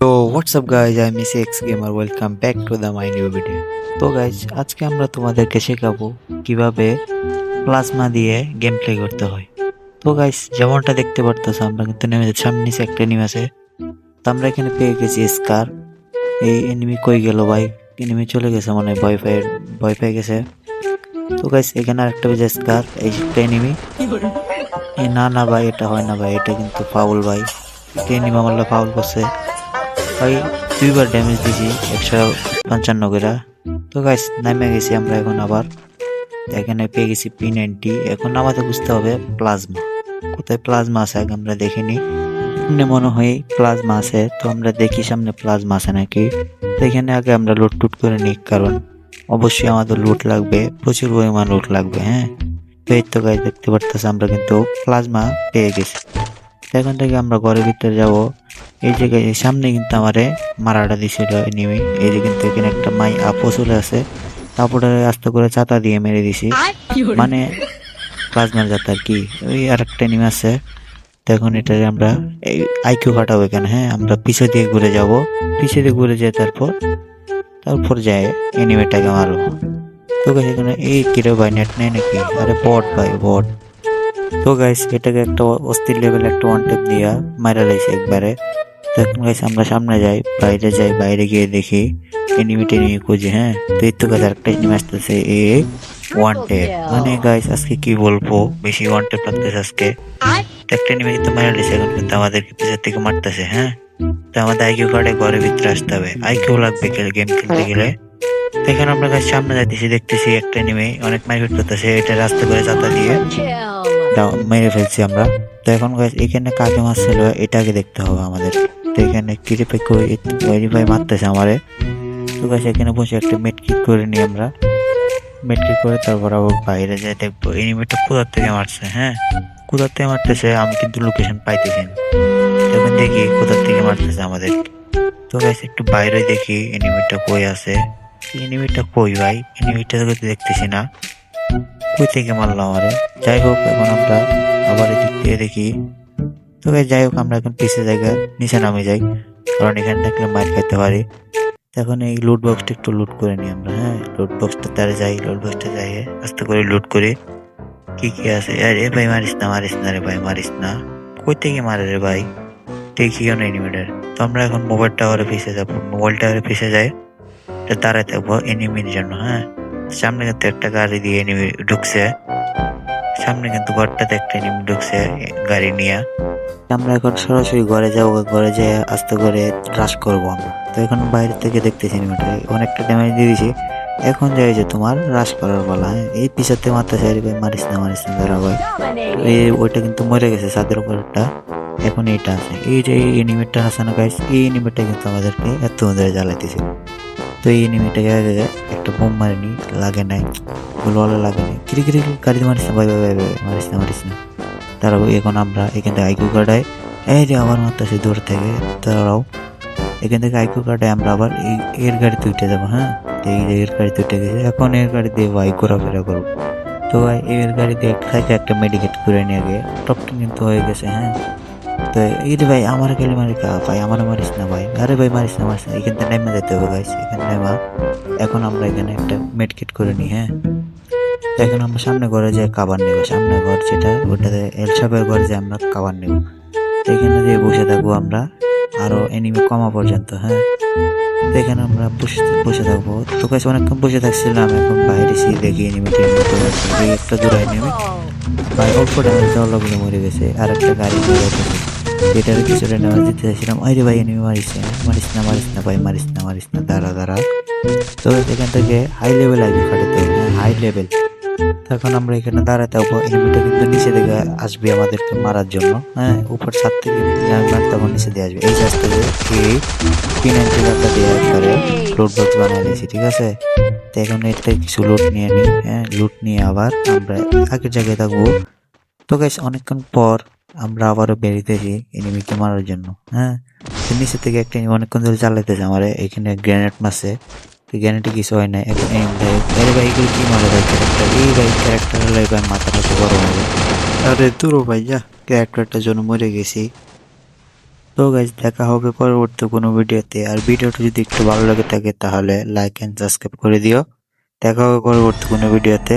তো WhatsApp guys, I miss x gamer, welcome back to the my new video. তো guys, আজকে আমরা তোমাদেরকে শেখাবো কিভাবে প্লাজমা দিয়ে গেম প্লে করতে হয়। তো গাইজ, যেমনটা দেখতে পারতেছো আমরা কিন্তু নেমে সামনে নিচে একটা এনিমি আছে। তো আমরা এখানে পেয়ে গেছি স্কার। এই এনিমি কই গেল ভাই? এনিমি চলে গেছে, মানে ভয় পেয়ে গেছে। তো গাইজ, এখানে আরেকটা পেয়েছে স্কার, এই একটা এনিমি। না না ভাই, এটা হয় না ভাই, এটা কিন্তু ফাউল ভাই। একটা এনিমি আমাকে ফাউল করছে ভাই। দুইবার ড্যামেজ দিছি 155 করে। তো গাইস, নামে গেছি আমরা এখন আবার। এখানে পেয়ে গেছি P90। এখন আমাদের বুঝতে হবে প্লাজমা কোথায়। প্লাজমা আছে আগে আমরা দেখিনি। সামনে মনে হয় প্লাজমা আছে, তো আমরা দেখি সামনে প্লাজমা আছে নাকি। তো এখানে আগে আমরা লুট টুট করে নিই, কারণ অবশ্যই আমাদের লুট লাগবে, প্রচুর পরিমাণ লুট লাগবে। হ্যাঁ, তো এই তো গাইস, দেখতে পারতেছি আমরা কিন্তু প্লাজমা পেয়ে গেছি। এখন থেকে আমরা ঘরের ভিতরে যাব। এই জায়গায় সামনে কিন্তু আমারে মারাটা দিছিল এনিমি। এই যে কিন্তু এখানে একটা মাই আপো চলে আছে, তারপরে আস্তে করে ছাতা দিয়ে মেরে দিছি, মানে প্লাজমার যাতে আর কি। ওই আর একটা এনিমি আছে। তো এখন এটারে আমরা আইকিউ কাটাবো এখানে। হ্যাঁ, আমরা পিছে দিয়ে ঘুরে যাব, পিছে দিয়ে ঘুরে যাই, তারপর যায় এনিমিটাকে মারবো। তো গাইস, এখানে এই কিরে ভাই, নেট নেই নাকি? আরে বট ভাই, বট। তো গাইস, এটাকে একটা অস্থির লেভেল একটা ওয়ান ট্যাপ দিয়া মারা লাইছে একবারে। তখন গাইস আমরা সামনে যাই, বাইরে গিয়ে দেখি এনিমি টেনিমি খুঁজি। হ্যাঁ, তো এই তো গাছ আরেকটা এনিমি আসতেছে, ওয়ান ট্যাপ। মানে গাইস, আজকে কি বলবো, বেশি ওয়ান ট্যাপ লাগতেছে আজকে। একটা এনিমি কিন্তু মারা লাইছে, এখন কিন্তু আমাদেরকে পিছের থেকে মারতেছে। হ্যাঁ, তো আমাদের আইকিউ কার্ডে ঘরের ভিতরে আসতে হবে, আইকিউ লাগবে গেম খেলতে গেলে। তো এখানে আমরা গাছ সামনে যাইতেছি, দেখতেছি একটা এনিমি অনেক মারপিট করতেছে, এটা রাস্তা করে চাতা দিয়ে মেরে ফেলছি আমরা। তো এখন গাইস, এখানে কাকে মারছিল এটাকে দেখতে হবে আমাদের। তো এখানে কিরিপে ভাই মারতেছে আমারে। তো গাইস, এখানে বসে একটা মেড কিক করে নিই আমরা। মেড কিক করে তারপর আবার বাইরে যাই, দেখবো এনিমিটা কোথার থেকে মারছে। হ্যাঁ, কোথার থেকে মারতেছে আমি কিন্তু লোকেশন পাইতেছি না। তখন দেখি কোথার থেকে মারতেছে আমাদের। তো গাইস, একটু বাইরে দেখি এনিমিটা কই আছে। এনিমিটা কই ভাই? এনিমিটা তো দেখতেছি না, কই থেকে মারলো আমারে। যাই হোক, এখন আমরা আবার এদিক দিয়ে দেখি। তো গাইস, যাই হোক, আমরা এখন পিছিয়ে জায়গা নিচে নামে যাই, কারণ এখানে থাকলে মার খেতে পারি। এখন এই লুট বক্সটা একটু লুট করে নিই আমরা। হ্যাঁ, লুট বক্সটা তারে যাই, লুট বক্সটা যাই, আস্তে করে লুট করে কি কি আছে। আরে ভাই, মারিস না রে ভাই, মারিস না। কই থেকে মারে রে ভাই? দেখি কেন এনিমিটার। তো আমরা এখন মোবাইল টাওয়ারে ফেসে যাবো, মোবাইল টাওয়ারে ফেসে যাই, দাঁড়ায় থাকবো এনিমির জন্য। হ্যাঁ, সামনে কিন্তু একটা গাড়ি দিয়ে এনিমি ঢুকছে, সামনে কিন্তু ঘরটাতে একটা এনিমি ঢুকছে গাড়ি নিয়ে। আমরা এখন সরাসরি ঘরে যাবো, ঘরে যেয়ে আস্তে করে রাশ করবো আমরা। তো এখন বাইরে থেকে দেখতেছি এনিমিটা অনেকটা ড্যামেজ দিয়ে দিছি। এখন যাই যে তোমার রাশ করার বলা। হ্যাঁ, এই পিছাতে মারতে চাই ভাই, মারিস না ধরা ভাই। ওইটা কিন্তু মরে গেছে ছাদের উপরটা। এখন এইটা আছে, এই যে এই এনিমিটা আছে না গাইস, এই এনিমিটা কিন্তু আমাদেরকে এত ধরে জ্বালাইতেছে। তো এই এনিমিটাকে আগে একটা বোম মারিনি, লাগে নাই, গুলো লাগে নাই। কিরি গাড়ি মারিস না ভাই, মারিস না। তারপর এখন আমরা এখান থেকে আইকিউ কার্ডায়, এই যে আবার মারতেছে দূর থেকে। তারাও এখান থেকে আইকিউ কার্ডায় আমরা আবার এর গাড়িতে উঠে যাবো। হ্যাঁ, এই যে এর গাড়িতে উঠে গেছে, এখন এর গাড়ি দিয়ে ভাই ঘোরাফেরা করবো। তো ভাই, এর গাড়িতে একটা মেডিকেট করে নিয়ে গিয়ে টপটা কিন্তু হয়ে গেছে। হ্যাঁ, তো এই যে ভাই, আমার গেলে মারি কা ভাই, আমার মারিস না ভাই। আরে ভাই, মারিস না। এখান থেকে নেমে যেতে হবে গাইস, এখানে নেমা। এখন আমরা এখানে একটা মেডকিট করে নিই। হ্যাঁ, তো এখন আমরা সামনে ঘরে যাই কাবার নেবো, সামনে ঘর যেটা ওটাতে এলসাবের ঘরে যে আমরা কাবার নেব। তো এখানে যে বসে থাকবো আমরা আরো এনিমি কমা পর্যন্ত। হ্যাঁ, তো এখানে আমরা বসে থাকবো। তো কাছে অনেকক্ষণ বসে থাকছিলাম, এখন বাইরে এসে দেখি এনিমিটি একটা দূরে এনিমি ভাই, অল্প ড্যামেজ দেওয়ার লগে মরে গেছে। আর একটা গাড়ি নিয়ে যাচ্ছে, এটার কিছুটা ড্যামেজ দিতে চাইছিলাম। আরে ভাই, এনিমি মারিস না ভাই, মারিস না, দাঁড়া। তো এখান থেকে হাই লেভেল আইবি কাটাতে হবে। হ্যাঁ, হাই লেভেল। তখন আমরা এখানে দাঁড়াতে হবো, এনিমিটা কিন্তু নিচে থেকে আসবে আমাদেরকে মারার জন্য। হ্যাঁ, উপর ছাদ থেকে তখন নিচে দিয়ে আসবে। এই রাস্তা থেকে এই P90 টাকা দিয়ে একবারে লুট বক্স বানিয়ে দিয়েছি, ঠিক আছে। তো এখন এর থেকে কিছু লুট নিয়ে নিই। হ্যাঁ, লুট নিয়ে আবার আমরা আগের জায়গায় থাকবো। তো গাইস, অনেকক্ষণ পর আমরা আবারও বেরিয়েছি এনিমিকে মারার জন্য। হ্যাঁ, তো নিচে থেকে একটা অনেকক্ষণ ধরে চালাইতেছে আমারে, এখানে গ্রেনেড মারছে। গ্যারান্টি কিছু হয় না। এখন আরে ভাই, এগুলো কি মারে ভাই ক্যারেক্টার? এই ভাই ক্যারেক্টার হলে ভাই মাথাটা গরম হবে। আরে দূর ভাই, যা ক্যারেক্টারটার জন্য মরে গেছি। তো গাইজ দেখা হবে পরবর্তী কোনো ভিডিওতে। আর ভিডিওটা যদি একটু ভালো লাগে থাকে তাহলে লাইক এন্ড সাবস্ক্রাইব করে দিও। দেখা হবে পরবর্তী কোনো ভিডিওতে।